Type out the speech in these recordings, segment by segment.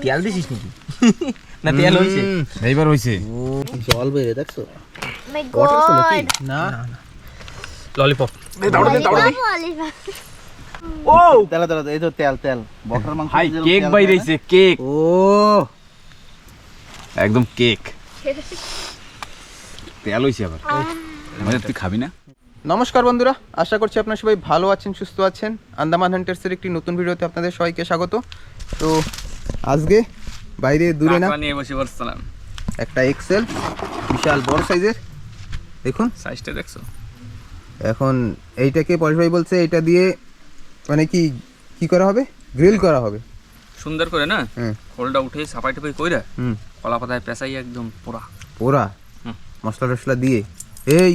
তেল দিছিস নাকি? না তেল হইছে, এইবার হইছে। জল বেরে দেখছো? মাই গড না ললিপপ ও তেল এই তো তেল বকরার মাংস ভাই কেক বাইরেছে, কেক ও একদম কেক। তেল হইছে আবার। মানে তুই খাবি না? নমস্কার বন্ধুরা, আশা করছি আপনারা সবাই ভালো আছেন, সুস্থ আছেন। আন্দামান হান্টার্সের একটি নতুন ভিডিওতে আপনাদের সবাইকে স্বাগত। তো আজকে বাইরে দূরে না নিয়ে বসে বলছিলাম, একটা এক্সেল বিশাল বড় সাইজের, দেখুন সাইজটা দেখছো? এখন এইটাকে পরেশ ভাই বলছে এটা দিয়ে মানে কি করা হবে, গ্রিল করা হবে সুন্দর করে না, হুম খোলটা উঠে সাপাই টাপাই কইরা হুম কলা পাতায় পেঁচাই একদম পোড়া পোড়া হুম। মশলা টশলা দিয়ে। এই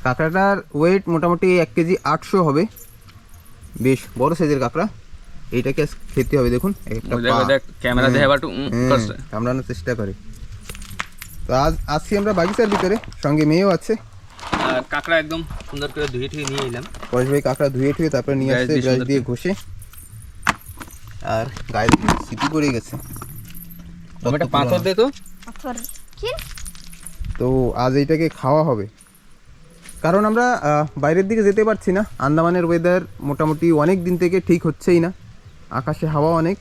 কাঁকড়াটার ওয়েট মোটামুটি 1 কেজি 800 হবে, বেশ বড় সাইজের কাঁকড়া। এইটাকে খেতে হবে, দেখুন একটা ওই দেখো, দেখ ক্যামেরা দেখে আবার একটু করছে। কামড়ানোর চেষ্টা করে। তো আসছি আমরা বাগিচার ভিতরে, সঙ্গে মেয়েও আছে। আর কাঁকড়া একদম সুন্দর করে ধুয়ে টুয়ে নিয়ে এলাম। পরেশ ভাই কাঁকড়া ধুয়ে টুয়ে তারপরে নিয়ে ব্রাশ আসছে, দিয়ে ব্রাশ সুন্দর দিয়ে করে। ঘষে। আর গায়ে সিটি পড়ে গেছে, তুমি একটা পাথর দে তো। পাথর কি? তো আজ এইটাকে খাওয়া হবে, কারণ আমরা বাইরের দিকে যেতে পারছি না। আন্দামানের ওয়েদার মোটামুটি অনেক দিন থেকে ঠিক হচ্ছেই না, আকাশে হাওয়া অনেক।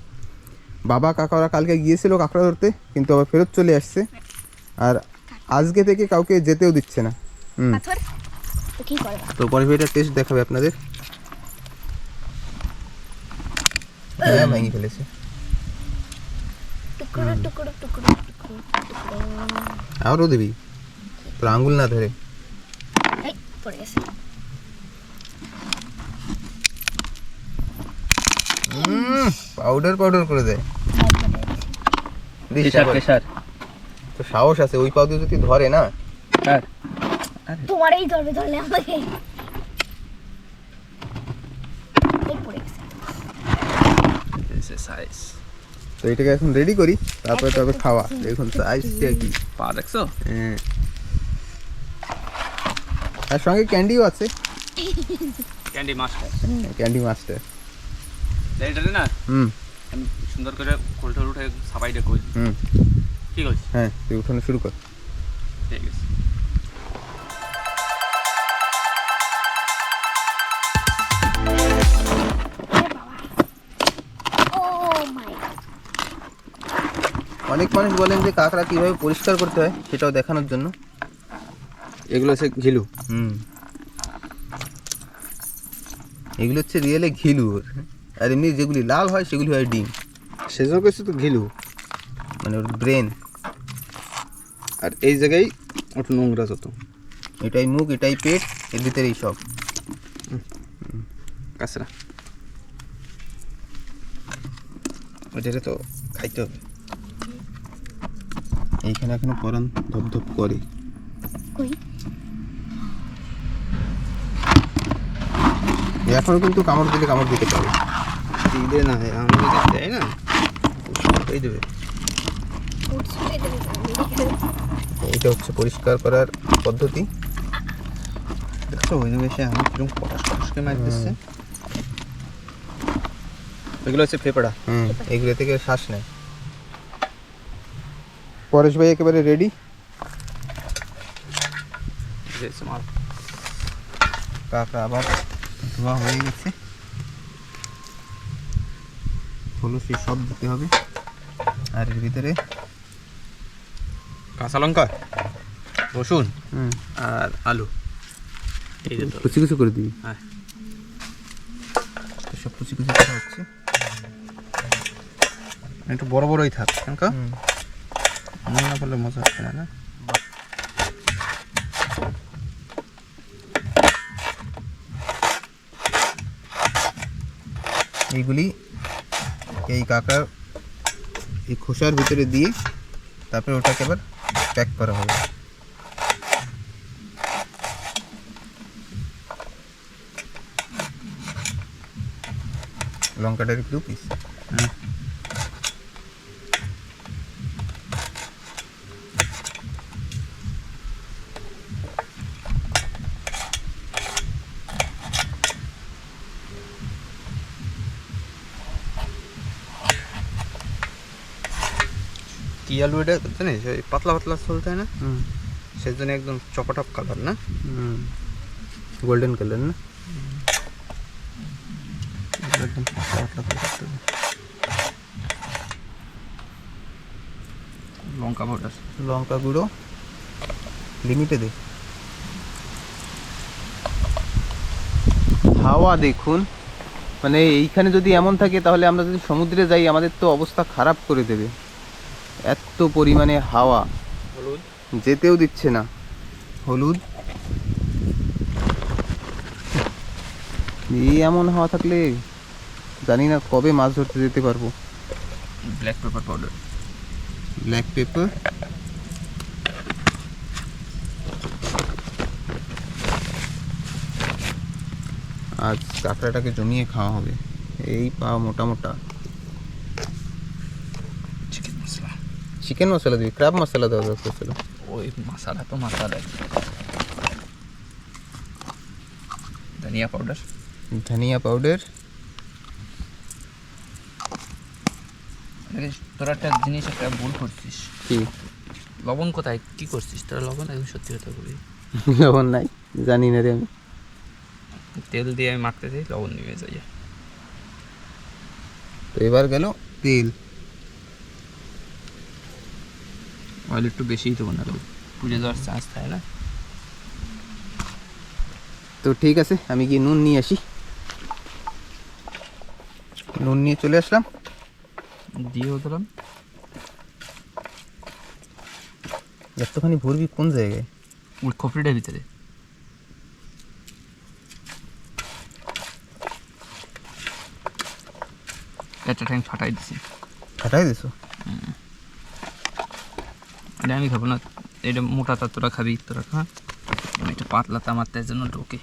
বাবা কাকারা কালকে গিয়েছিল কাঁকড়া ধরতে, কিন্তু আবার ফেরত চলে আসছে। আর আজকে থেকে কাউকে যেতেও দিচ্ছে না। পাথর তো কি করব? তো পরে এটা টেস্ট দেখাবে আপনাদের। হ্যাঁ ভেঙে ফেলেছে, টুকরো টুকরো টুকরো টুকরো টুকরো আরও দেবি, তোর আঙ্গুল না ধরে। এই পড়ে গেছে। পাউডার করে দেয়। দিস প্রেসার আবার। প্রেসার তো সাহস আছে, ওই পাউ দিয়ে যদি ধরে না। হ্যাঁ তোমারই ধরলে আমাকে। এই পড়ে গেছে। This is size. তো এটাকে এখন রেডি করি, তারপরে তবে খাওয়া। দেখুন সাইজটা কি। পা দেখছো? হ্যাঁ, আর সঙ্গে ক্যান্ডিও আছে। Candy master candy master. এইটাতে না হুম আমি সুন্দর করে খোলটা উঠে সাপাইটা কই। হুম ঠিক আছে, হ্যাঁ, তুই উঠানো শুরু কর। ঠিক আছে। ও মাই গড। অনেক মানুষ বলেন যে কাঁকড়া কীভাবে পরিষ্কার করতে হয় সেটাও দেখানোর জন্য। এগুলো হচ্ছে ঘিলু। এগুলো হচ্ছে রিয়েলে ঘিলু, আর এমনি যেগুলি লাল হয় সেগুলি হয় ডিম, সেজন্য কিছু তো ঘিলু। মানে ওর ব্রেন। আর এই জায়গায় ওটা নোংরা যত এটাই মুখ, এটাই পেট, এর ভিতরেই সব। কাঁচরা। ওইটাকে তো খাইতে হবে। এইখানে এখনো পরান ধপধপ করে। কই? এখনো কিন্তু কামড় দিলে কামড় দিতে পারে। দিলে না, আমি যদি দেয় না ওই দেবে। উঠছে দেবে। এইটা হচ্ছে পরিষ্কার করার পদ্ধতি। দেখছো ওই দেবে, সে আমি কিরকম কষ্টকে মার দিচ্ছে। এগুলো হচ্ছে ফেপড়া। এইগুলো থেকে শ্বাস নেয়। পরেশ ভাই একেবারে রেডি। মাল কাঁকড়া আবার ধোয়া হয়ে গেছে, হলো সে সব দিতে হবে। আর এর ভিতরে কাঁচা লঙ্কা, রসুন হুম আর আলু এই যে কুচি কুচি করে দিবি। হ্যাঁ, সব কুচি কুচি করা হচ্ছে। একটু বড় বড়ই থাক, কারণ হুম। মনে না করলে মজা হচ্ছে না। এইগুলি এই কাঁকড়ার এই খোসার ভিতরে দিয়ে তারপরে ওটাকে আবার প্যাক করা হবে। লঙ্কাটার একটু পিস। কি আলু এটা জানিস ওই পাতলা পাতলা চলতে হয় না, হুম সেই জন্য একদম চপাটপ কালার না। হুম গোল্ডেন কালার না। একদম পাতলা পাতলা করে করতে হবে। লঙ্কা পাউডার, লঙ্কা গুঁড়ো লিমিটে দে। হাওয়া দেখুন, মানে এইখানে যদি এমন থাকে তাহলে আমরা যদি সমুদ্রে যাই আমাদের তো অবস্থা খারাপ করে দেবে, এত পরিমাণে হাওয়া, হলুদ, যেতেও দিচ্ছে না। হলুদ, এই এমন হাওয়া থাকলে জানি না কবে মাছ ধরতে যেতে পারবো। Black pepper powder, black pepper, আজ কাঁকড়াটাকে জমিয়ে খাওয়া হবে। এই পা মোটা মোটা। চিকেন মশলা, চিকেন মশলা দিবি, ক্র্যাব মশলা দেওয়া দরকার ছিল। ওই মশলা তো মশলা, ধনিয়া পাউডার, ধনিয়া পাউডার, তোরা একটা জিনিস একটা ভুল করছিস। কি লবণ কোথায়, কি করছিস তোরা? লবণ একদম সত্যি কথা বলি, লবণ নাই, জানি না রে আমি। তেল দিয়ে আমি মাখতেছি, লবণ নিয়ে যাই। তো এবার গেল তেল। অয়েল একটু বেশিই দেবো না, পুড়ে যাওয়ার চান্স থাকে না। তো ঠিক আছে, আমি গিয়ে নুন নিয়ে আসি। নুন নিয়ে চলে আসলাম। দিয়েও দিলাম। এতখানি ভরবি কোন জায়গায়? ওই খপড়িটার ভিতরে। একটা ট্যাঙ্ক ফাটাই দিছি। ফাটাই দিছো? এটা আমি খাবো না, এটা মোটাটা তোরা খাবি, তোরা খা। আমি একটা পাতলাটা আমার তার জন্য ঢোকে।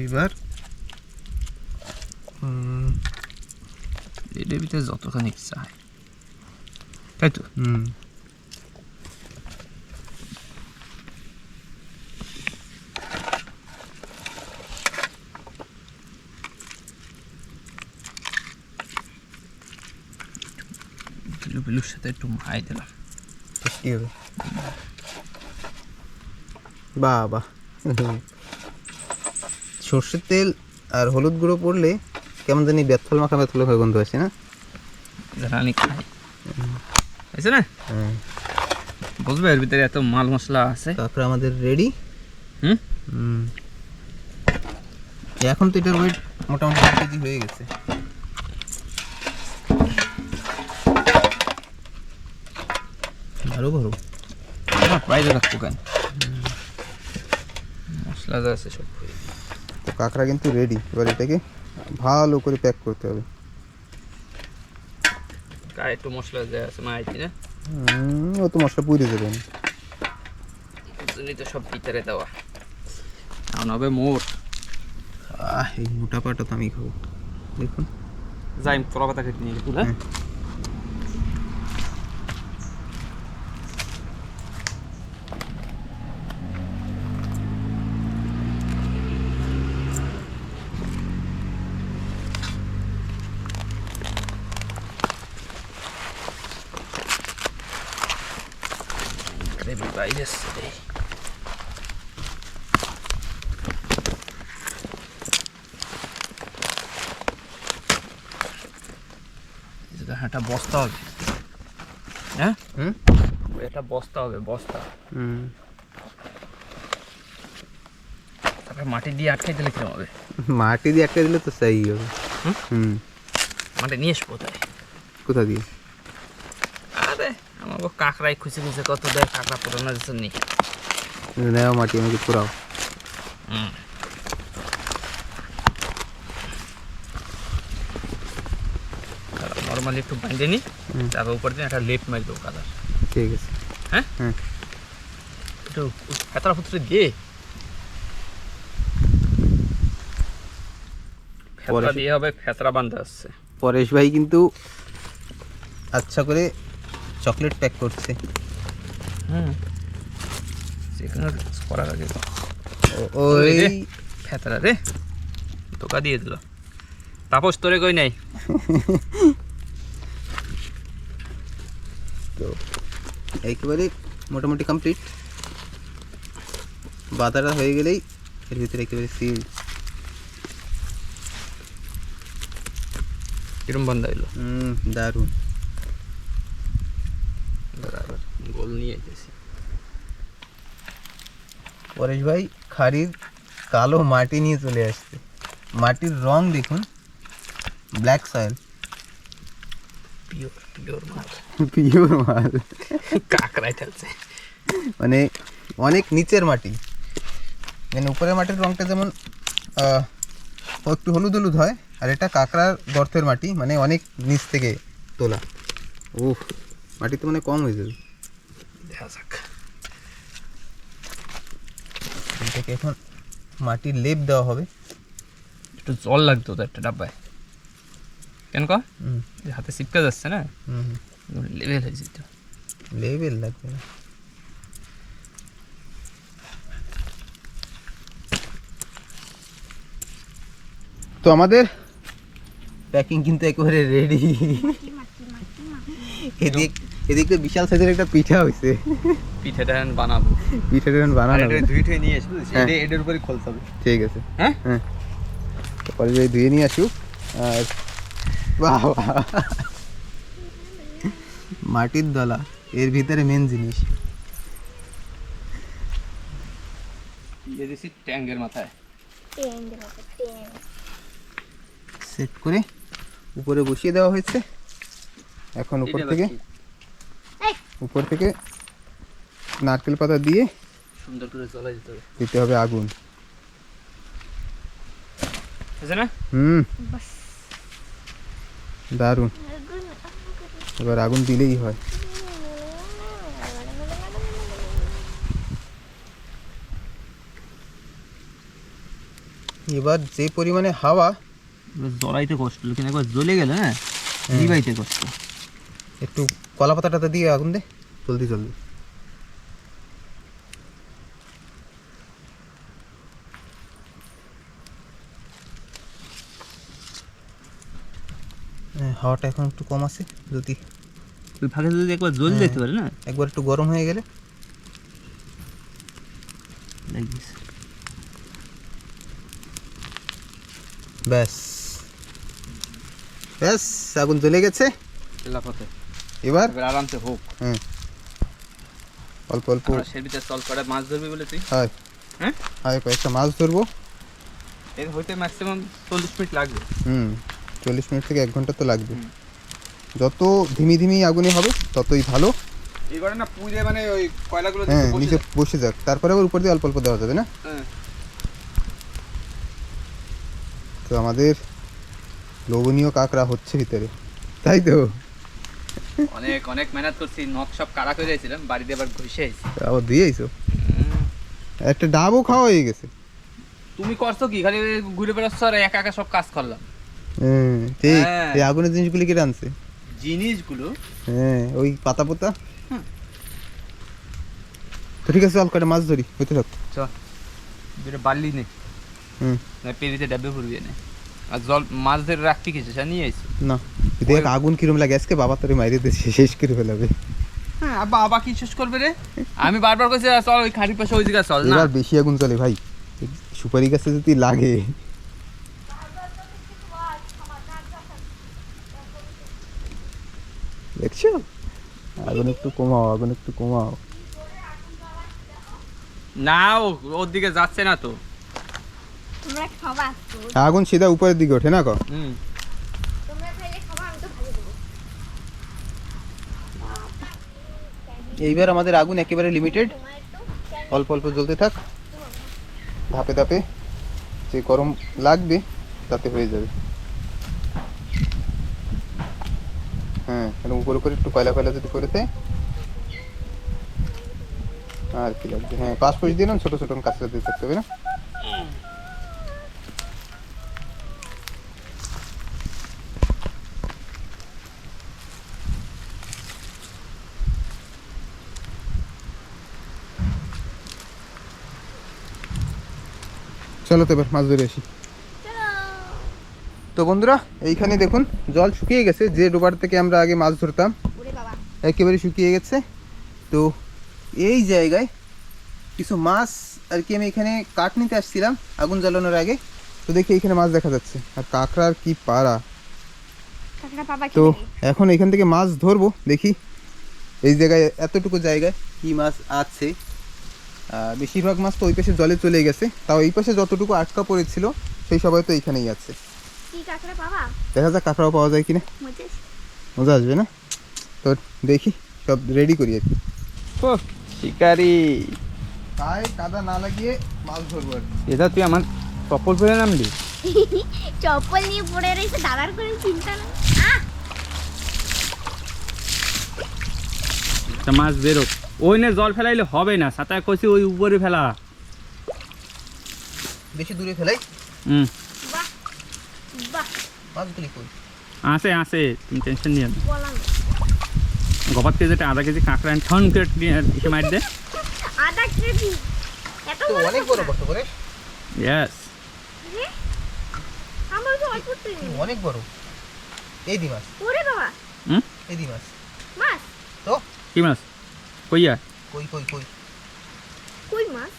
এইবার এটার ভিতরে যতখানি ইচ্ছা হয়, তাই তো। বিলু বিলুর সাথে একটু মাই দিলাম। কি হবে? বাহ বাহ, সর্ষের তেল আর হলুদ গুঁড়ো পড়লে কেমন জানি বেতফল মাখা গন্ধ আসে না? যারা আমি খাই আছে না, বুঝবে এর ভিতরে এত মাল মশলা আছে। কাঁকড়া আমাদের রেডি। এখন তো এটার ওয়েট মোটামুটি 1 কেজি হয়ে গেছে। ভালো ভালো প্রাইজে রাখবো কেন, মশলা যা আছে সব। তো কাঁকড়া কিন্তু রেডি। এবার এটাকে ভালো করে প্যাক করতে হবে। গায়ে একটু মশলা দেওয়া আছে মাইতি না, ও তো মশলা পুড়ে যাবে। তো সব ভিতরে দেওয়া। এখন হবে মোর। এই মোটা পাটা তো আমি খাবো। দেখুন যাই তোরা পাতা কেটে নিয়ে তুলে। বাইরে একটা বস্তা হবে, হ্যাঁ একটা বস্তা হবে, বস্তা। তারপরে মাটি দিয়ে আটকাই দিলে কিরকম হবে? মাটি দিয়ে আটকে দিলে তো সেই হবে। মাটি নিয়ে আসবো কোথায়? কোথা দিয়ে? আরে আমাকে কাঁকড়াই খুঁজে খুঁজে কত দেয়, কাঁকড়া পোড়ানোর জন্য নেওয়া মাটি আমাকে পোড়াও। নর্মালি একটু বাঁধে নি, তারপর উপর দিয়ে একটা লেপ মারি দেবো কালার। ঠিক আছে, হ্যাঁ একটু ফেতরা ফুতরে দিয়ে, ফেতরা দিয়ে হবে, ফেতরা বাঁধতে আসছে। পরেশ ভাই কিন্তু আচ্ছা করে চকলেট প্যাক করছে। সেখানে করার আগে ওই ফেতরা রে তোকা দিয়ে দিল। তাপস তোরে কই নাই? একেবারে মোটামুটি কমপ্লিট। বাদাটা হয়ে গেলেই এর ভিতরে একেবারে সিল। কিরম বন্ধ হইলো? দারুণ। গোল নিয়ে যেতেছি। পরেশ ভাই খাড়ির কালো মাটি নিয়ে চলে আসছে। মাটির রং দেখুন, ব্ল্যাক সয়েল, পিওর মাল। পিওর মাল। কাকড়াই ঠেলছে। মানে অনেক নিচের মাটি, মানে উপরের মাটির রংটা যেমন একটু হলুদ হলুদ হয়, আর এটা কাঁকড়ার গর্তের মাটি, মানে অনেক নিচ থেকে তোলা। ওহ, মাটি তো মানে কম হয়ে যাবে। দেখা যাক। এটাকে এখন মাটির লেপ দেওয়া হবে। একটু জল লাগতো তো একটা ডাব্বায়। কেন ক? হাতে চিপকে যাচ্ছে না, লেভেল হয়ে যেত। লেবেল লাগবে না। তো আমাদের প্যাকিং কিন্তু একেবারে রেডি। এদিকে বিশাল সাইজের একটা পিঠা হয়েছে। পিঠাটা বানাবো। পিঠাটা বানানো হবে। ধুয়ে ঠুয়ে নিয়ে আসবো, হ্যাঁ। এটার উপরে খোলতে হবে। ঠিক আছে, হ্যাঁ হ্যাঁ। পরে যদি ধুয়ে নিয়ে আসুক। আর বাহ, মাটির দলা, এর ভিতরে মেন জিনিস। দিয়ে দিছি ট্যাঙ্কের মাথায়। সেট করে উপরে বসিয়ে দেওয়া হয়েছে। এখন উপর থেকে নারকেল পাতা দিয়ে সুন্দর করে চলে যেতে হবে। দিতে হবে আগুন। আছে না? দারুণ। এবার আগুন দিলেই হয়। এবার যে পরিমাণে হাওয়া, জ্বলাইতে কষ্ট, কিন্তু একবার জ্বলে গেলে না নিবাইতে কষ্ট। একটু কলা পাতাটা দিয়ে আগুন দে, জলদি জলদি। হাওয়াটা এখন একটু কম আছে, যদি ওই ফাঁকে যদি একবার জ্বল যেতে পারে না, একবার একটু গরম হয়ে গেলে। ব্যাস ব্যাস, আগুন জ্বলে গেছে। এবার আরামসে হোক। অল্প অল্প সের ভিতরে চল করে মাছ ধরবি বলে তুই। হয়, হ্যাঁ হয়, কয়েকটা মাছ ধরবো। এর হইতে ম্যাক্সিমাম 40 মিনিট লাগবে। 40 মিনিট থেকে 1 ঘন্টা তো লাগবে। যত ধিমি ধিমি আগুনে হবে ততই ভালো। এবারে না পুড়ে মানে ওই কয়লাগুলো নিচে বসে যাক, তারপরে আবার উপর দিয়ে অল্প অল্প দেওয়া যাবে না। তো আমাদের লোভনীয় কাঁকড়া হচ্ছে ভিতরে, তাই তো? অনেক অনেক মেহনত করছি, নখ সব কাড়া করে দিয়েছিলাম, বাড়িতে আবার ঘষে আইছি। আবার দিয়ে আইছো, একটা ডাবও খাওয়া হয়ে গেছে। তুমি করছো কি, খালি ঘুরে বেড়াচ্ছ আর একা একা সব কাজ করলাম। ঠিক, এই আগুনের জিনিসগুলি কে রানছে? জিনিসগুলো ওই পাতা পোতা। তো ঠিক আছে, চল কয়টা মাছ ধরি, হইতে থাক। চল দুটো বালি নে, পেরিতে ডাবে ভরবি না। আর জল মাছ ধরে রাখতে কিছু নিয়ে আইছি না। দেখ আগুন কিরম লাগে আজকে, বাবা তোরে মাইরে দিয়েছে, শেষ করে ফেলাবে। হ্যাঁ, বাবা কি শেষ করবে রে? আমি বারবার কইছি চল ওই খাড়ির পাশে ওই জায়গা চল না। এবার বেশি আগুন চলে ভাই, সুপারি গাছে যদি লাগে। দেখছো, আগুন একটু কমাও, আগুন একটু কমাও। না ওর দিকে যাচ্ছে না তো। তোমরা খাবা তো, আগুন সিধা উপরের দিকে ওঠে না কো। তোমরা খাইলে খাবা, আমি তো ভালো দেবো। এইবার আমাদের আগুন একেবারে লিমিটেড, অল্প অল্প জ্বলতে থাক, ধাপে ধাপে যে গরম লাগবে তাতে হয়ে যাবে। হ্যাঁ, এরকম উপরে করে একটু কয়লা কয়লা যদি করে দেয় আর কি লাগবে। হ্যাঁ, পাঁচফোড়ন দিলাম, ছোট ছোট কাঁচা দিয়ে থাকতে হবে না। চলো তো এবার মাছ ধরে আসি। তো বন্ধুরা, এইখানে দেখুন জল শুকিয়ে গেছে। যে ডোবার থেকে আমরা আগে মাছ ধরতাম ওরে বাবা, একেবারে শুকিয়ে গেছে। তো এই জায়গায় কিছু মাছ আর কি, আমি এখানে কাঠ নিতে আসছিলাম আগুন জ্বালানোর আগে, তো দেখি এখানে মাছ দেখা যাচ্ছে, আর কাঁকড়ার কি পাড়া। কাঁকড়া পাবা তো খেতে এখন এখান থেকে মাছ ধরবো, দেখি এই জায়গায় এতটুকু জায়গায় কি মাছ আছে। বেশিরভাগ মাছ তো ওই পাশে জলে চলে গেছে, তাও এই পাশে যতটুকু আটকা পড়েছিল সেই সবাই তো এইখানেই আছে। কি কাঁকড়া পাবা দেখা যাক কাঁকড়াও পাওয়া যায় কিনা, মজা মজা আসবে না? তো দেখি সব রেডি করি আর কি। ও শিকারি, তাই কাদা না লাগিয়ে মাছ ধরবো আর কি। এটা তুই আমার চপ্পল পরে নামলি? চপ্পল নিয়ে পড়ে রয়েছে দাঁড়ার করে চিন্তা না। একটা মাছ বেরো, ওই না জল ফেলাইলে হবে না, সাঁতার কষি ওই উপরে ফেলা। বেশি দূরে ফেলাই বাহ বাহ মাছগুলি কই? আসে আসে, তুমি টেনশন নিয়ে না। বলাম গবাদ কেজিটা আধা কেজি কাঁকড়া ঠন করে এসে মার দে। আধা কেজি এত তো অনেক বড় কত করে? ইয়েস, আমার তো অল্প তুই অনেক বড়। এই দি মাছ, ওরে বাবা হুম, এই দি মাছ। মাছ তো কি মাছ? কইয়া কই কই কই? কই মাছ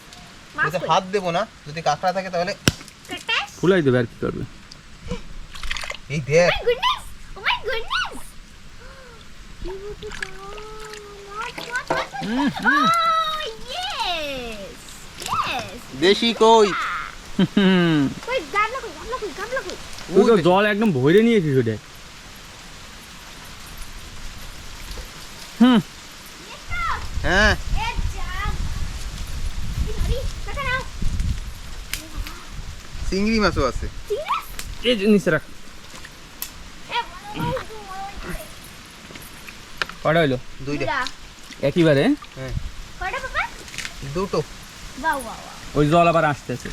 মাছ যদি হাত দেবো না, যদি কাঁকড়া থাকে তাহলে কাটাস ফুলাই দেবে, আর কি করবে? এই দেখ। My goodness oh my goodness কি হচ্ছে ইয়েস ইয়েস দেশি কই? কই গামলা কই গামলা কই গামলা কই তুই তো জল একদম ভরে নিয়েছিস ওটা। হুম, হ্যাঁ এ জাম কি হরি কাটা নাও চিংড়ি মাছও আছে। এই জিনিস রাখ। এ কটা হইলো? দুইটা। একইবারে? হ্যাঁ কয়টা বাবা দুটো। বাহ বাহ বাহ ওই জল আবার আসতেছে।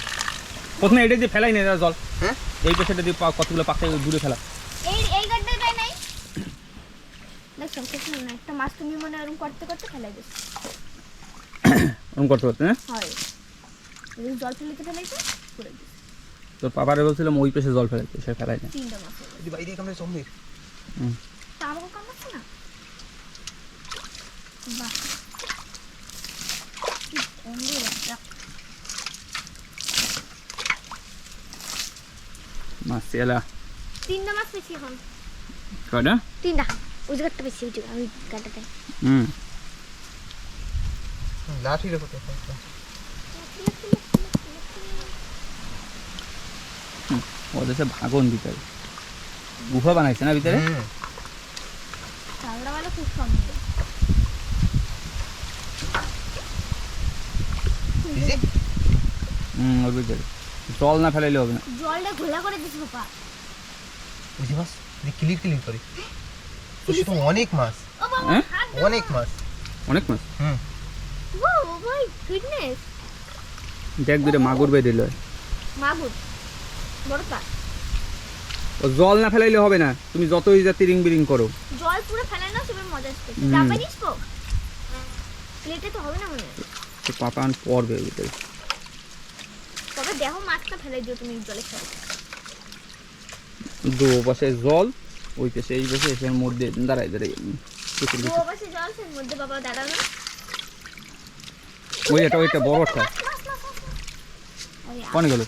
প্রথমে এটা দিয়ে ফেলাই না জল, হ্যাঁ এই পেছাটা দিয়ে কতগুলো পাখি দূরে ফেলা। এই গড্ডায় দেয় নাই দেখো কিছু না, একটা মাছ তুমি মনে ওরকম করতে করতে ফেলাই দিস ওরকম করতে করতে, হ্যাঁ? হয় এই জল ফেলাইতে ফেলাইতে করে দিস তোর পাপারে বলছিলাম ওই পেছে জল ফেলাইতে, সে ফেলাই না। তিনটা মাছ হলো। এই বাইরে কামড়ে চমড়ে। হুম, তা আমাকে কামাচ্ছে না বাহ কি সুন্দর একটা মাছ এলা তিনটা মাছ পেয়েছি এখন কটা? তিনটা ওই জায়গাটা পেয়েছি ওই জায়গা ওই গাটাতে হুম, লাঠি রেখো তো। ওদের সে ভাগন ভিতরে গুহা বানাইছে না ভিতরে। চালটা বেলা খুব সুন্দর এই যে হুম, ওর ভিতরে জল না ফেলাইলে হবে না। জলটা ঘোলা করে দিস বাবা ওই যে মাছ ক্লিক ক্লিক করে। ওই তো অনেক মাছ, ও বাবা হ্যাঁ? হাত দাও। অনেক মাছ। অনেক মাছ। হুম ও মাই গুডনেস দেখ দূরে মাগুর বেরিল। মাগুর বড়টা ও জল না ফেলাইলে হবে না, তুমি যতই যা তিরিং বিরিং করো। জল পুরো ফেলে না সবে মজা আসছে হুম। চাপা দিস তো প্লেটে তো হবে না মনে হয়। তো পাপান পড়বে ওর ভিতরে। তবে দেখো মাছটা ফেলে দিও তুমি জলে ফেলে দু পাশে জল, ওই পাশে এই পাশে, এর মধ্যে দাঁড়াই দাঁড়াই পুকুর দু ভিতরে। পাশে জল ফের মধ্যে বাবা দাঁড়ানো ওইটা বড়টা আরে কোন গেল?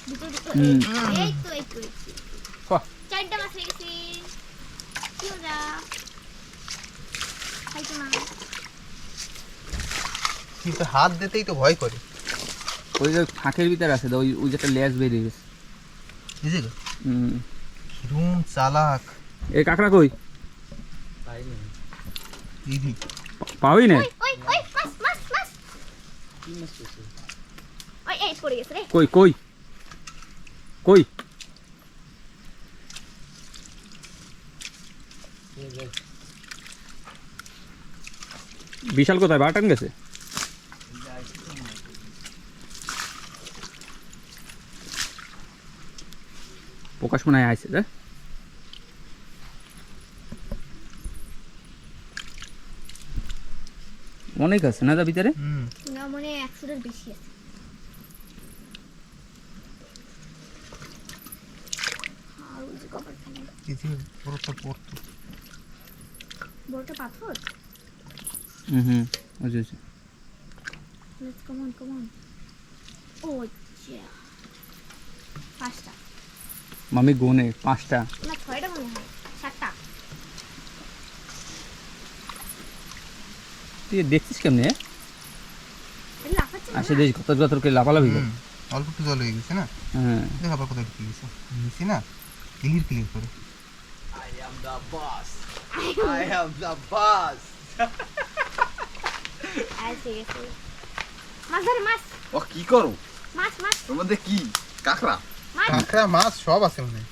দুটো দুটো হুম। এই তো এই তো বাহ, চারটা মাছ হয়ে গেছে কি মজা খাইতো না কিন্তু হাত দিতেই তো ভয় করে। ওই যে ফাঁকের ভিতরে আছে, ওই ওই যে একটা লেজ বেরিয়ে গেছে। বুঝলি তো? হুম, কিরম চালাক। এই কাঁকড়া কই? এই দি পাওই না। ওই ওই ওই মাছ মাছ মাছ ওই এই পড়ে গেছে রে কই কই কই? বিশাল কোথায় বাটান গেছে? প্রকাশ মনে হয় আইছে রে। অনেক আছে না তার ভিতরে। না মনে 100 এর বেশি আছে আর ওই যে কপাল ফেলে এই যে পুরোটা পড়তো। বড়টা পাথর হুম বুঝেছি। Let's come on. Oh, yeah. 5টা। মামি গোনে 5টা। না 6টা মনে হয়। 7টা। তুই দেখছিস কেমনে? এটা লাফাচ্ছে না? আসে দেখ কত করে লাফালাফি করে। অল্প একটু জল হয়ে গেছে না, হ্যাঁ দেখ আবার কোথায় ঢুকে গেছে নিচে না, ক্লিয়ার করে। আছে গেছে। মাছ ধরে মাছ। ও কি করো মাছ। ওর মধ্যে কি কাঁকড়া? মাছ। কাঁকড়া মাছ সব আছে মনে হয়।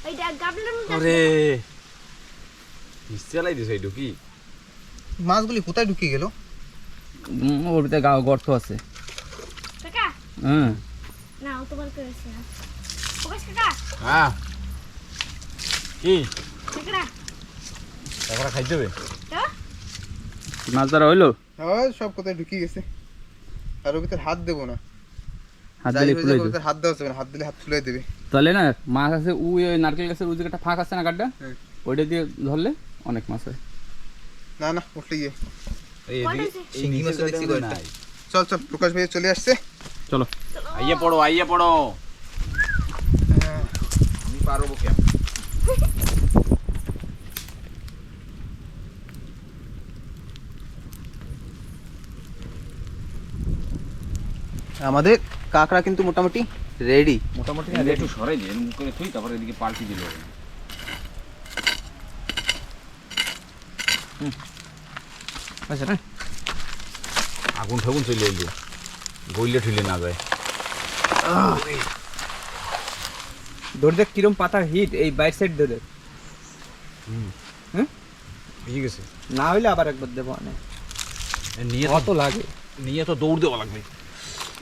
ওই গাবলার মধ্যে ওরে নিশ্চয় দিছে এইটু কি মাছগুলি কোথায় ঢুকে গেল? ওর ভিতরে গর্ত আছে। কাকা হ্যাঁ না ও তো বল করেছে না। প্রকাশ কাকা হ্যাঁ কি কাকা কাঁকড়া খাইতে হবে? তো মাছ ধরা হইলো? হ্যাঁ সব কোথায় ঢুকে গেছে। আর ওর ভিতরে হাত দেবো না, হাত যাই দিলে হয়ে খুলে যাবে, দিও। ওর ভিতরে হাত দেওয়া যাবে না, হাত দিলে হাত ফুলে দেবে। তাহলে না মাছ আছে ওই নারকেল গাছের ওই জায়গাটা ফাঁক আছে না গাড্ডা, হ্যাঁ। ওইটা দিয়ে ধরলে অনেক মাছ হয়। না উঠলে গিয়ে এই কয়টা এদিকে আছে? শিঙ্গি মাছ দেখছি কয়টা? চল প্রকাশ ভাই চলে আসছে। চলো আইয়া পড়ো আমি পারবো কেন? আমাদের কাঁকড়া কিন্তু মোটামুটি রেডি। মোটামুটি একটু সরাই দিয়ে মুখ করে থুই, তারপরে এদিকে পাল্টি দিল। আচ্ছা না আগুন ঠাগুন চলে এলো, গইলে ঠুলে না যায়। ধরে দেখ কিরম পাতার হিট এই বাইর সাইড ধরে। ঠিক আছে, না হইলে আবার একবার দেবো অনেক নিয়ে কত লাগে। নিয়ে তো দৌড় দেওয়া লাগবে।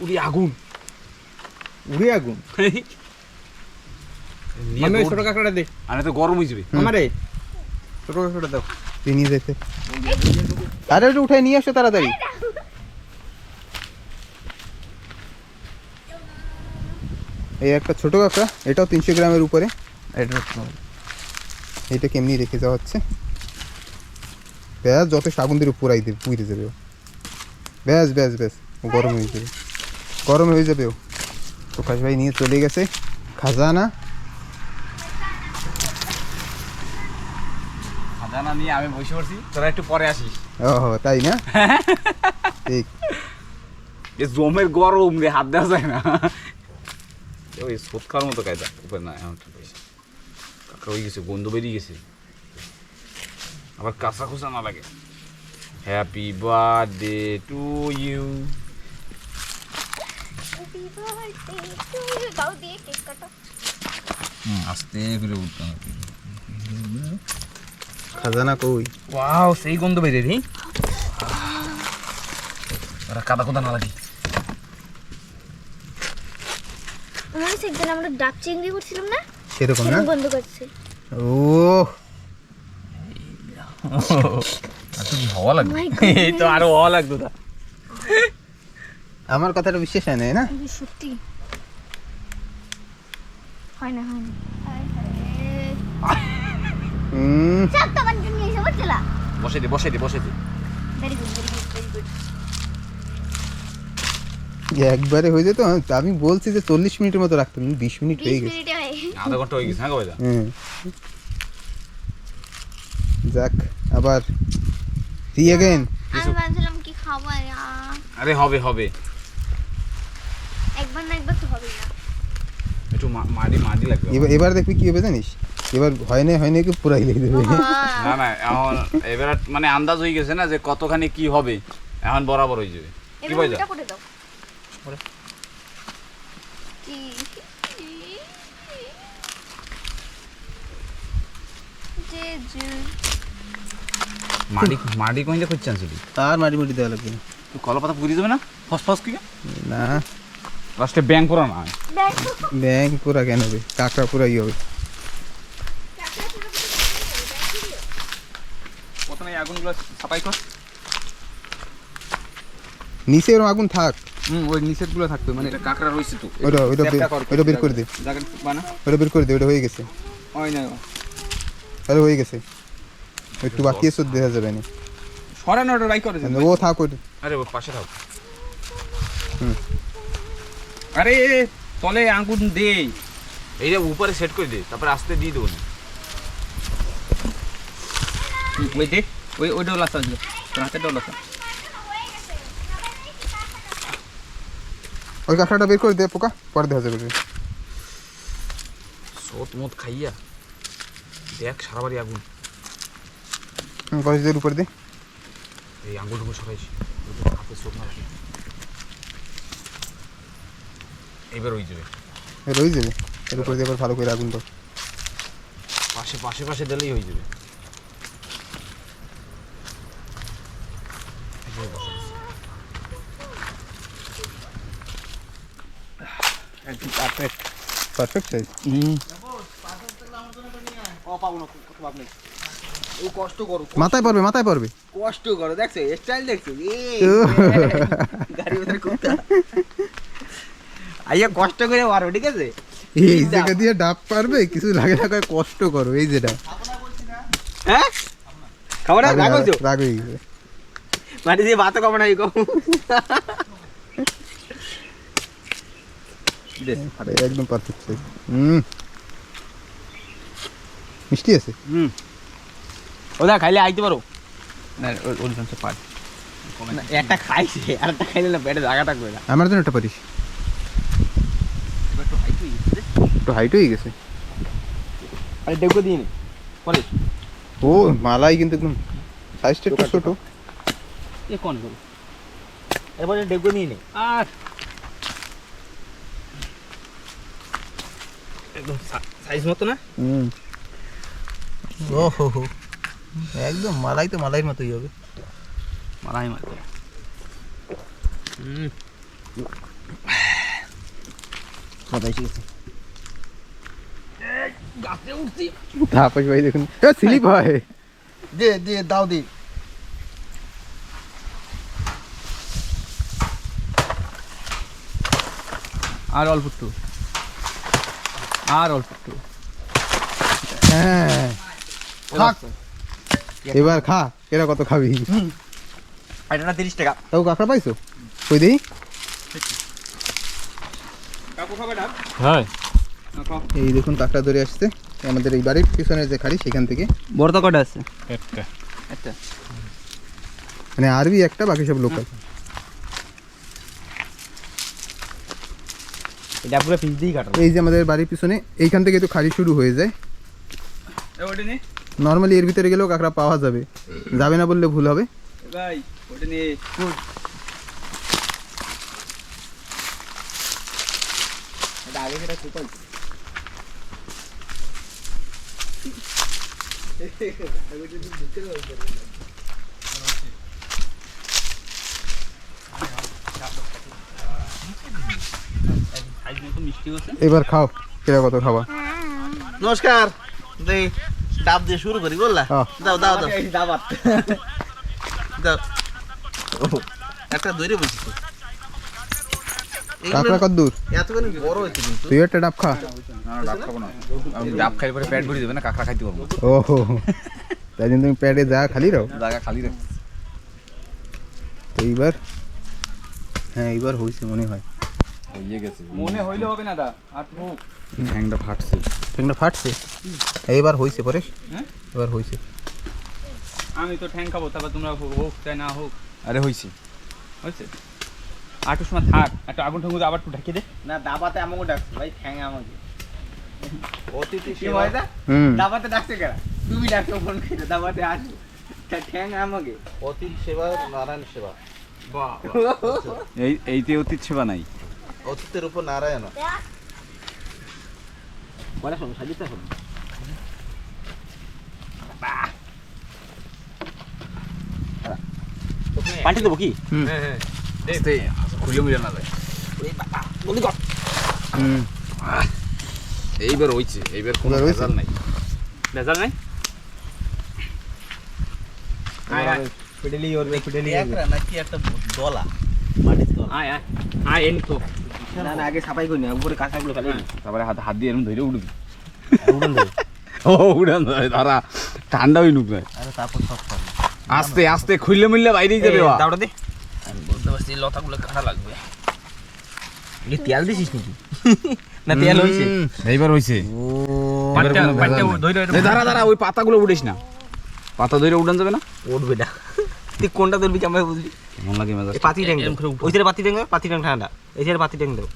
উড়ি আগুন উড়ে আগুন। নিয়ে আমি ওই দৌড় ছোট কাঁকড়াটা দে আরে তো গরম হয়ে যাবে। আমারে ছোট কাঁকড়াটা দাও। তুই নিয়ে যেতে, আরে ওটা উঠাই নিয়ে আসো তাড়াতাড়ি। এই একটা ছোট কাঁকড়া, এটাও 300 গ্রামের উপরে। এটা কেমনি রেখে যাওয়া হচ্ছে, ব্যাস যত আগুন দিয়ে পুরাই দেবে, পুড়ে যাবে ও। ব্যাস ও গরম হয়ে যাবে ও। প্রকাশ ভাই নিয়ে চলে গেছে খাজানা। খাজানা নিয়ে আমি বসে পড়ছি, তোরা একটু পরে আসিস। ও তাই না? ঠিক। এ জমের গরম রে, হাত দেওয়া যায় না। ওই সোদ খাওয়ার মতো কায়দা উপরে না, এমন কাঁকড়া হয়ে গেছে, গন্ধ বেরিয়ে গেছে। আবার কাঁচা খোসা না লাগে। Happy birthday to you. Happy birthday to you দাও দিয়ে কেক কাটো। আস্তে করে উঠতে হবে। খাজানা কই? ওয়াও সেই গন্ধ বেরে রে। ওরা কাদা কোদা না লাগে। মনে হচ্ছে একদিন আমরা ডাব চিংড়ি করছিলাম না, সেরকম না? সেরকম বন্ধ করছে। ও আর তো কি হওয়া লাগবে? My এই তো আরো ভালো লাগতো তা। আমার কথাটা বিশ্বাস হয় না, না? God, সত্যি হয় না হায় সব তোমার জন্য এসে বলছিলা। বসে দে ভেরি গুড একবারে হয়ে যেত। আমি বলছি যে 40 মিনিটের মতো রাখতাম, 20 মিনিট হয়ে 20 গেছে। মিনিটে হয়। আধা ঘন্টা হয়ে গেছে। হ্যাঁ কবে হ্যাঁ যাক, আবার সি अगेन। আমি ভাবছিলাম কি খাবো আরে হবে একবার না একবার তো হবে না। একটু মাটি লাগবে। এবার দেখবি কি হবে জানিস, এবার হয় না কি পুরাই লেগে দেবে। না এখন এবার মানে আন্দাজ হয়ে গেছে না যে কতখানি কি হবে, এখন বরাবর হয়ে যাবে। কি এবার ভাই উল্টা করে দাও। কি যে যে মাটি কইলে খুঁজছেন শুধু আর মাটি মুটি দেওয়া লাগবে না। তুই কলা পাতা পুড়িয়ে যাবে না ফস কি না লাস্টে ব্যাং করা না। দেখো ব্যাং পুরা কেন হবে, কাঁকড়া পুরাই হবে। প্রথমে এই আগুনগুলো সাফাই কর। নিচে এরকম আগুন থাক, ওই নিচের গুলো থাকবে মানে এটা কাঁকড়া রইছে তো। ওটা বের করে দে, জায়গা বানা ওটা বের করে দে, ওটা হয়ে গেছে। হয় না আরে হয়ে গেছে, একটু বাকি আছে দেখা যাবে না। সরানো ওটা বাই করে ও থাক ওই আরে ও পাশে থাক হুম। আরে তলে আঙ্গুর দে এইটা উপরে সেট করে দে, তারপরে আস্তে দিয়ে দেবো না। ওই দে ওই ডোলা সাজলে তোর হাতে ডোলা সাজ ওই কাঁকড়াটা বের করে দে পোকা, পরে দেখা যাবে। সোত মত খাইয়া দেখ সারা বাড়ি আগুন। কলেজের উপর দে। এই আঙ্গুল টুকু সরাইছি, হাতে সোত না রাখি। এইবার হয়ে যাবে, রয়ে যাবে। এর উপর দিয়ে আবার ভালো করে আগুন দাও। পাশে পাশে পাশে দিলেই হয়ে যাবে। একদম পারফেক্ট পারফেক্ট সাইজ। ও কষ্ট করো, মাথায় পড়বে, মাথায় পড়বে। কষ্ট করো, দেখছো স্টাইল দেখছো, গাড়ি ভিতরে কুত্তা আইয়া কষ্ট করে মারো, ঠিক আছে? এই জায়গা দিয়ে ডাব পারবে, কিছু লাগে না, কয় কষ্ট করো। এই যেটা হ্যাঁ খাবো না, রাখো রাগ হয়ে গেছে। মাটি দিয়ে ভাতও কম না, কম একদম পারফেক্ট সাইজ। মিষ্টি আছে। ওদা খাইলে আইতে পারো। না ওর জন্য পার একটা খাইছে আর একটা খাইলে না পেটে জায়গা থাকবে না। আমার জন্য একটা পারিস। একটু হাইট হয়ে গেছে। আরে ডেকো দিন পরে ও মালাই কিন্তু একদম সাইজটা একটু ছোট। এ কোন করো এরপরে ডেকো নিয়ে নে। আর একদম সাইজ মতো না ও হো হো, একদম মালাই তো মালাইয়ের মতোই হবে। মালাই মতো গাছে উঠছি তাপস ভাই দেখুন স্লিপ হয়। দে দে দাও দি। আর অল্প একটু আর অল্প একটু হ্যাঁ থাক। এবার খা, এরা কত খাবি? এটা 30 টাকা। তাও কাঁকড়া পাইছো? কই দেই। কাকু খাবে না হ্যাঁ এই দেখুন কাঁকড়া ধরে আসছে আমাদের এই বাড়ির পিছনের যে খাড়ি, সেখান থেকে। বড়টা কটা আছে? একটা একটা মানে আরবি একটা, বাকি সব লোকাল। এটা পুরো পিস দিয়ে কাটো। এই যে আমাদের বাড়ির পিছনে এইখান থেকে তো খাড়ি শুরু হয়ে যায়। ওটা নে নর্মালি এর ভিতরে গেলেও কাঁকড়া পাওয়া যাবে, যাবে না বললে ভুল হবে। ভাই ওটা নে এটা আগে যেটা কোপাল সাইজ মতো মিষ্টি আছে। এবার খাও, এরা কত খাবা। নমস্কার, দেই ডাব দিয়ে শুরু করি বললা। হ্যাঁ। দাও দাও দাও এই ডাব আত দাও। একটা দইরে বসি তো কাঁকড়া কত দূর? এতখানি বড় হয়েছে কিন্তু। তুই একটা ডাব খা। না ডাব খাবো না, আমি ডাব খাইলে পরে পেট ভরে যাবে না, কাঁকড়া খাইতে পারবো। ওহো, তাই জন্য তুমি প্যাডে যা খালি রাও। জায়গা খালি রাখ। তো এইবার, হ্যাঁ এইবার হয়েছে মনে হয়। হয়ে গেছে, মনে হইলে হবে না দা আর মুখ ঠ্যাংটা ফাটছে। ঠ্যাংটা ফাটছে। এইবার হয়েছে পরেশ, হ্যাঁ এবার হয়েছে। আমি তো ঠ্যাং খাবো, তারপর তোমরা হোক চাই না হোক। আরে হইছে হয়েছে আটু সময় থাক, একটা আগুন ঠাঙ্গুর আবার একটু ঢেকে দে। না, দাবাতে আমাকে ডাকছে ভাই, ঠ্যাং আমাকে অতিথি কি হয় দা? দাবাতে ডাকছে কেন? তুমি ডাকছো ফোন করে, দাবাতে আসো, ঠ্যাং আমাকে। অতিথি সেবা নারায়ণ সেবা। বাহ এইতে অতিথি সেবা নাই, অতিথের উপর নারায়ণ। বলা শোনো, সাজিতে শোনো। পাল্টে দেবো কি? হ্যাঁ হ্যাঁ খুলে মিলে না যায়। এইবার হইছে, এইবার কোনো এবার হইছে? ভেজাল নাই। ভেজাল নাই। আয় আয় পিডেলি ওরবে, পিডেলি একরা নাকি একটা দলা, মাটির দলা। আয় আয় আয় এনি তো না না, আগে সাফাই করি না, উপরে কাঁচাগুলো ফেলে দিই। তারপরে হাত হাত দিয়ে এরকম ধরে উঠবি। উড়ান ধরে। ও উড়ান ধরে, তারা ঠান্ডা হই নুক না। আরে তারপর সব পারবে। আস্তে আস্তে খুললে মিললে বাইরেই যাবে বা দাওড়া দে আমি বলতে পারছি লতাগুলো কাটা লাগবে এই তেল দিছিস নাকি না তেল হইছে এইবার হইছে পাটটা ধরে দাঁড়া দাঁড়া ওই পাতাগুলো উঠিস না পাতা ধরে উঠান যাবে না উঠবে না তুই কোনটা ধরবি কি আমরা বুঝলি কেমন লাগে মেজাজ পাতি ট্যাং ওই সাইডে পাতি ট্যাং পাতি ট্যাং ঠান্ডা এই সাইডে পাতি ট্যাং দাও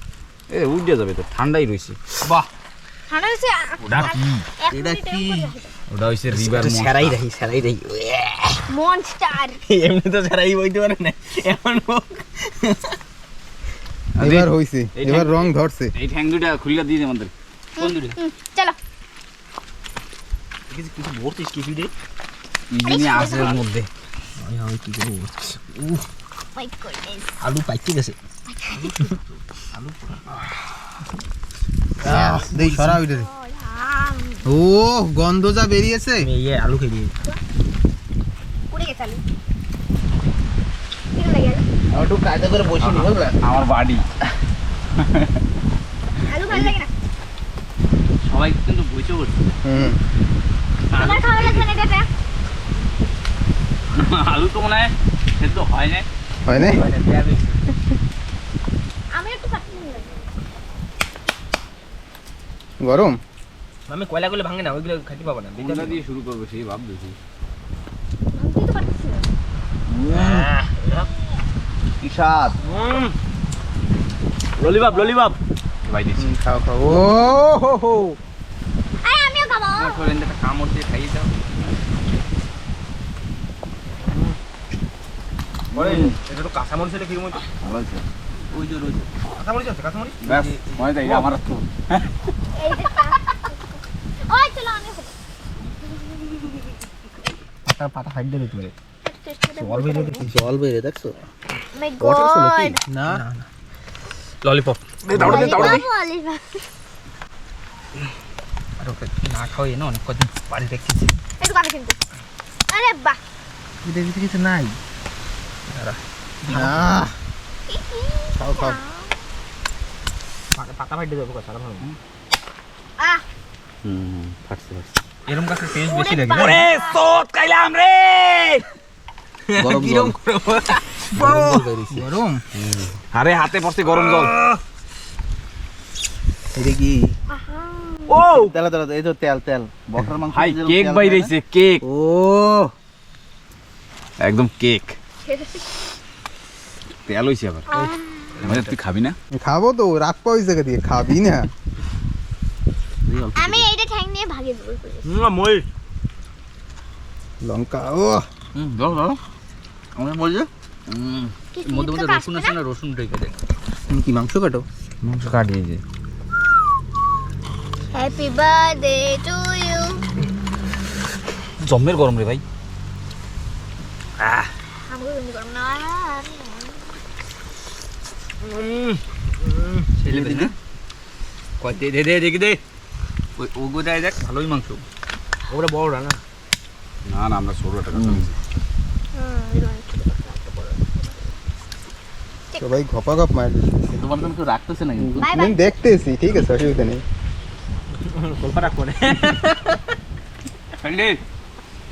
এ উঠে যাবে তো ঠান্ডাই রইছে বাহ ঠান্ডা হয়েছে এটা কি ওটা হইছে রিভার সেরাই রাহি মনস্টার এমনি তো সেরাই বইতে পারে না এমন এবার হইছে এবার রং ধরছে এই ঠ্যাং দুটা খুললা দিয়ে দে আমাদের কোন দূরে চলো কিছু কিছু বলছিস কিছু রে ইঞ্জিনি আছে ওর মধ্যে ওই কি করে মাই গডনেস আলু পাইতে গেছে দেই সরা ওইটা দে ও গন্ধ যা বেরিয়েছে আমি এই আলু খেয়ে দিই পুড়ে গেছে আলু কি লাগে একটু কায়দা করে বসে নি বুঝলা আমার বাড়ি আলু ভালো লাগে না সবাই কিন্তু বইতে বসে হুম আমার খাওয়া লাগবে না এটা আলু তো মনে হয় সেদ্ধ হয় না হয় না আমি একটু কাটি নিলাম গরম আমি কয়লা করলে ভাঙে না ওইগুলো খাইতে পাবো না কোনটা দিয়ে শুরু করবে সেই ভাব দেখি ভাঙতেই তো পারতেছি না কি স্বাদ ললিপপ ভাই দিছি খাও খাও ও হো হো আরে আমিও খাবো আমার ফ্রেন্ড একটা কামড় দিয়ে খাইয়ে দাও ওরে এটা তো কাঁচামরিচ হলে কি মতো ভালো আছে ওই যে কাঁচামরিচ আছে কাঁচামরিচ ব্যাস মনে যাই আমার তো এই যে ওই চলো আমি পাতা ফাইট দেবে তুমি খাবো জল বেরিয়ে দেখছো মাই গড না ললিপপ আর ওকে না খাওয়াই না অনেক কদিন বাড়ি রেখেছি একটু কাটা কিন্তু আরে বাহ এটা কিছু নাই খাও খাও পাতা ফাইট দেবে সারা ভালো আহ ফাটছে ফাটছে এরকম কাছে টেস্ট বেশি লাগে ওরে সোত খাইলাম রে গরম জল গরম আরে হাতে পড়ছে গরম জল এটা কি ও তেল এই তো তেল বকরার মাংস হাই কেক বাইরেছে কেক ও একদম কেক তেল হইছে আবার মানে তুই খাবি না খাবো তো রাগ পাও ওই জায়গা দিয়ে খাবি না আমি এইটা ঠ্যাং নিয়ে ভাগে দেবো মই লঙ্কা ও দাও দাও আমরা বলছো মধ্যে মধ্যে রসুন আছে না রসুন রেখে দেয় তুমি কি মাংস কাটো মাংস কাটিয়ে যে হ্যাপি বার্থডে টু ইউ জম্মের গরম রে ভাই আমাকে তুমি করো না ছেলে দিন কয় দে দে দে দেখি দে ওই ওগো দেয় দেখ ভালোই মাংস ওটা বড় না না না আমরা ছোট টাকা সবাই ঘপা ঘপ মার তোমার জন্য কেউ রাখতেছে না কিন্তু বাই বাই দেখতেছি ঠিক আছে অসুবিধা নেই কলপাটা করে ফ্রেন্ডে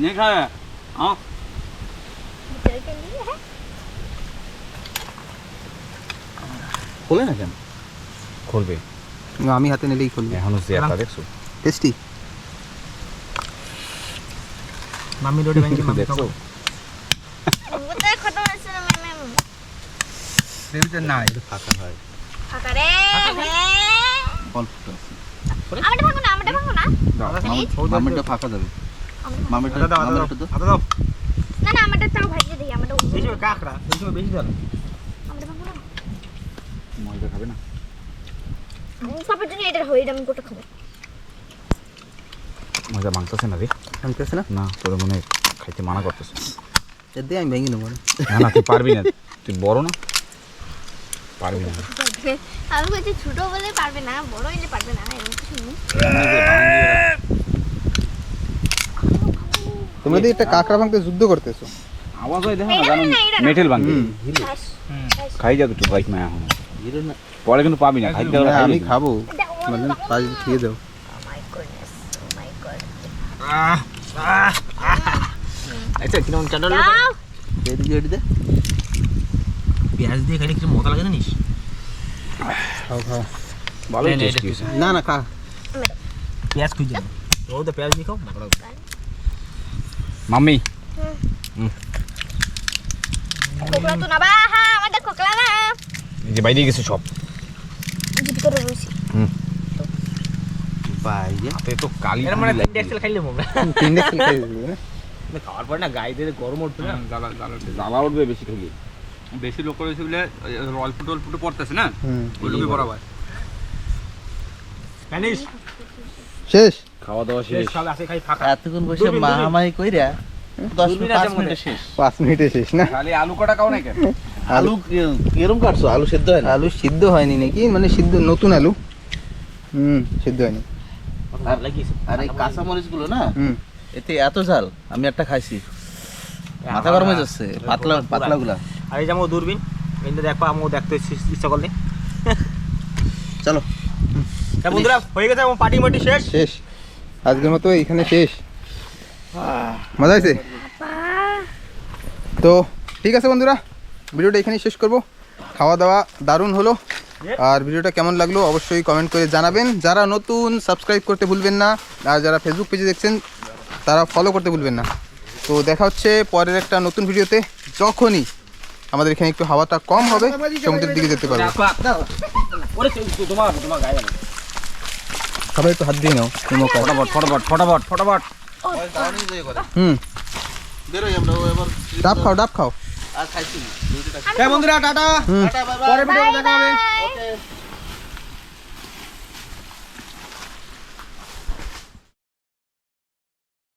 নিয়ে খা আও খোলে না কেন খুলবে আমি হাতে নিলেই খুলবি এখনো চেয়ারটা দেখছো টেস্টি মাম্মি রোডে ভেঙে মাম্মি দেখছো কোথায় খতম হচ্ছে না ম্যাম সেটা না ফাঁকা হয় ফাঁকা রে অল্পটা আছে আমারটা ভাঙো না মামিটা ফাঁকা যাবে মামিটা দাও না না আমারটা তাও ভাজিয়ে দিই আমারটা বেশি কাকড়া এই সময় বেশি জল আমারটা ভাঙো না ময়দা খাবে না পাপার জন্য এটা হয়ে আমি গোটা খাবো মজা মাংসছে না রে আনতেছে না না তোর মনে হয় খাইতে মানা করতেছে এতে আমি ভেঙে নেবো না না না তুই পারবি না তুই বড় না পারবি না আমি বলছি ছোট বলে পারবে না বড় হইলে পারবে না এরকম কিছু নেই তোমরা তো একটা কাঁকড়া ভাঙতে যুদ্ধ করতেছো আওয়াজ হয় দেখো না এটা জানো না, এটা না। মেটেল ভাঙবে ব্যাস। খাই যাবে তুই বাইক না এখন পরে কিন্তু পাবি না খাইতে হবে আমি খাবো মানে পাঁচ খেয়ে দাও Oh my goodness, oh my God. আচ্ছা কিরকম চাটা দাও এদিকে এদিকে পেঁয়াজ দিয়ে খালি কিছু মজা লাগে জানিস খাও খাও ভালো নেই, টেস্ট এটা না না খা পেঁয়াজ খুঁজে যাবে ও তো পেঁয়াজ দিয়ে খাও মজা লাগবে মাম্মি কোকলা তো না বা হ্যাঁ আমাদের কোকলা না যে বাইরে গেছে সব জিপ করে রয়েছি বাইরে হাতে তো কালি এর মানে 3 এক্সেল খাইলে আমরা তিনটে খেলে খাই দিবি না খাওয়ার পর না গায়ে দিয়ে গরম উঠবে না জ্বালা উঠবে বেশি খেলে বেশি লোক রয়েছে বলে অল্প ফুটো পড়তেছে না হুম ওইটুকু বরাবর জানিস শেষ খাওয়া দাওয়া শেষ শেষ সব আছে খাই ফাঁকা এতক্ষণ বসে দূরবীন, মাহামাহি কইরা 10 দূরবীন মিনিট আছে 5 মিনিটে শেষ 5 মিনিটে শেষ না খালি আলু কটা খাও না কেন আলু কিরম কাটছো আলু সেদ্ধ হয় না আলু সিদ্ধ হয়নি নাকি মানে সিদ্ধ নতুন আলু সিদ্ধ হয়নি আর লাগিয়েছে আর এই কাঁচা মরিচ গুলো না হুম এতে এত ঝাল আমি একটা খাইছি মাথা গরম হয়ে যাচ্ছে পাতলা পাতলা গুলা আর এই যে আমার দূরবীন কিন্তু দেখো আমিও দেখতে ইচ্ছা করলে চলো তা বন্ধুরা হয়ে গেছে আমার পার্টি মাটি শেষ শেষ আজকের মতো এখানে শেষ মজা হয়েছে তো ঠিক আছে বন্ধুরা ভিডিওটা এখানেই শেষ করব খাওয়া দাওয়া দারুণ হলো আর ভিডিওটা কেমন লাগলো অবশ্যই কমেন্ট করে জানাবেন যারা নতুন সাবস্ক্রাইব করতে ভুলবেন না আর যারা ফেসবুক পেজে দেখছেন তারা ফলো করতে ভুলবেন না তো দেখা হচ্ছে পরের একটা নতুন ভিডিওতে যখনই আমাদের এখানে একটু হাওয়াটা কম হবে সমুদ্রের দিকে যেতে পারবো ওরে তোমার গায়ে যাবে সবাই একটু হাত দিয়ে নাও ফটাফট বেরোই আমরা এবার ডাব খাও আর খাইছি বন্ধুরা টাটা হুম পরে ভিডিও দেখা হবে বাই